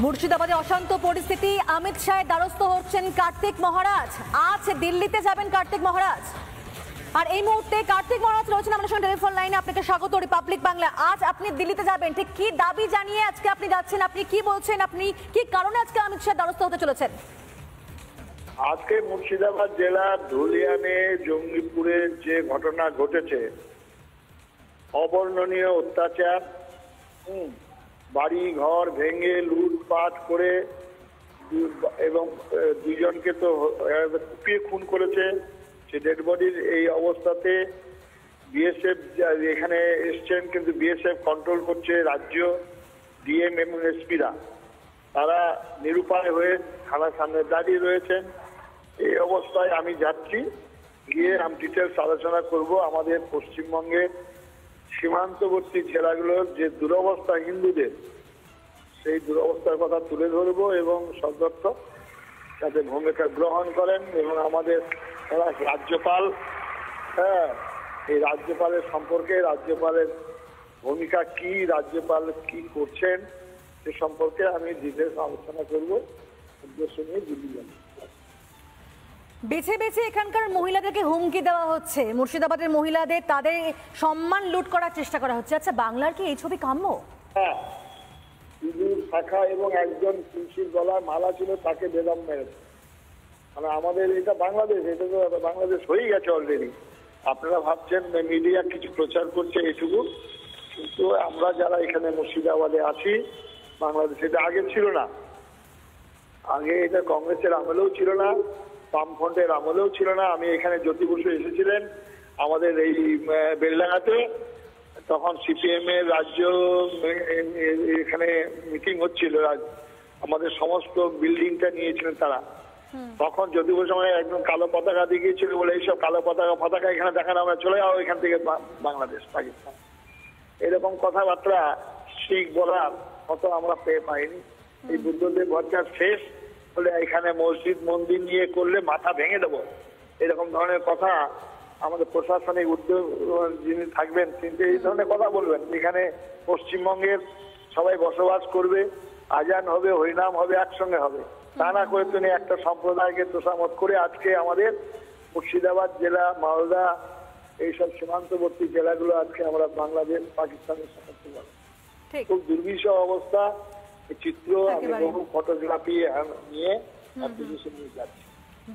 মুর্শিদাবাদে অশান্ত পরিস্থিতি, অমিত শাহের দ্বারস্থ হচ্ছেন কার্তিক মহারাজ। আজ দিল্লিতে যাবেন কার্তিক মহারাজ। আর এই মুহূর্তে কার্তিক মহারাজ রয়েছেন আমাদের সঙ্গে টেলিফোন লাইনে। আপনাকে স্বাগত রিপাবলিক বাংলা। আজ আপনি দিল্লিতে যাবেন, ঠিক কি দাবি জানিয়ে আজকে আপনি যাচ্ছেন, আপনি কি বলছেন, আপনি কি কারণে আজকে অমিত শাহের দ্বারস্থ হতে চলেছেন? আজকে মুর্শিদাবাদ জেলার ধুলিয়ানে জঙ্গিপুরের যে ঘটনা ঘটেছে, অবর্ণনীয় অত্যাচার, বাড়ি ঘর ভেঙে লুটপাট করে এবং দুইজনকে তো কুপিয়ে খুন করেছে। সে ডেড বডির এই অবস্থাতে বিএসএফ এখানে এসছেন, কিন্তু বিএসএফ কন্ট্রোল করছে রাজ্য, ডিএম এবং এসপিরা। তারা নিরুপায় হয়ে থানার সামনে দাঁড়িয়ে রয়েছেন। এই অবস্থায় আমি যাচ্ছি, গিয়ে আমি ডিটেলস আলোচনা করব আমাদের পশ্চিমবঙ্গের সীমান্তবর্তী জেলাগুলোর যে দুরবস্থা হিন্দুদের, সেই দুরবস্থার কথা তুলে ধরবো এবং সদর্থ যাতে ভূমিকা গ্রহণ করেন। এবং আমাদের রাজ্যপাল, এই রাজ্যপালের সম্পর্কে, রাজ্যপালের ভূমিকা কি, রাজ্যপাল কি করছেন সে সম্পর্কে আমি ডিটেলস আলোচনা করবো। উদ্দেশ্য নিয়ে দিল্লি যাব। বেছে বেছে এখানকার মহিলাদেরকে হুমকি দেওয়া হচ্ছে, মুর্শিদাবাদের মহিলাদের তাদের সম্মান লুট করার চেষ্টা করা হচ্ছে। আচ্ছা, বাংলার কি এই ছবি কাম্য? হ্যাঁ, সিঁদুর শাখা এবং একজন তুলসীর গলায় মালা ছিল, তাকে বেদম মেরেছে। মানে আমাদের এটা বাংলাদেশ, এটা তো বাংলাদেশ হয়ে গেছে অলরেডি। আপনারা ভাবছেন মিডিয়া কিছু প্রচার করছে এইটুকু, কিন্তু আমরা যারা এখানে মুর্শিদাবাদে আছি, বাংলাদেশ এটা আগে ছিল না। আগে এটা কংগ্রেসের আমলেও ছিল না, বামফ্রন্টের আমলেও ছিল না। আমি এখানে জ্যোতি বসু এসেছিলেন আমাদের এই বেলডাঙ্গাতে, তখন সিপিএম এর রাজ্য এখানে মিটিং হচ্ছিল, আমাদের সমস্ত বিল্ডিংটা নিয়েছিলেন তারা। তখন জ্যোতি বসু আমায় একদম কালো পতাকা দেখিয়েছিল, বলে এইসব কালো পতাকা এখানে দেখানো, আমরা চলে যাবো এখান থেকে বাংলাদেশ পাকিস্তান। এরকম কথাবার্তা শিখ বলার মতো আমরা পেয়ে পাইনি। এই বুদ্ধদেব ভট্টাচার্য শেষ বলে এখানে মসজিদ মন্দির নিয়ে করলে মাথা ভেঙে দেবো, এরকম ধরনের কথা আমাদের প্রশাসনিক উদ্যোগ যিনি থাকবেন তিনি এই ধরনের কথা বলবেন। এখানে পশ্চিমবঙ্গের সবাই বসবাস করবে, আজান হবে, হরিনাম হবে, একসঙ্গে হবে। তা না করে তিনি একটা সম্প্রদায়কে তোষামত করে আজকে আমাদের মুর্শিদাবাদ জেলা, মালদা, এইসব সীমান্তবর্তী জেলাগুলো আজকে আমরা বাংলাদেশ পাকিস্তানের সাথে বলি। খুব দুর্বিষহ অবস্থা। চিত্র আমি বহু ফটোগ্রাফি নিয়ে যাচ্ছি।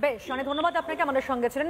বেশ, অনেক ধন্যবাদ আপনাকে, আমাদের সঙ্গে ছিলেন।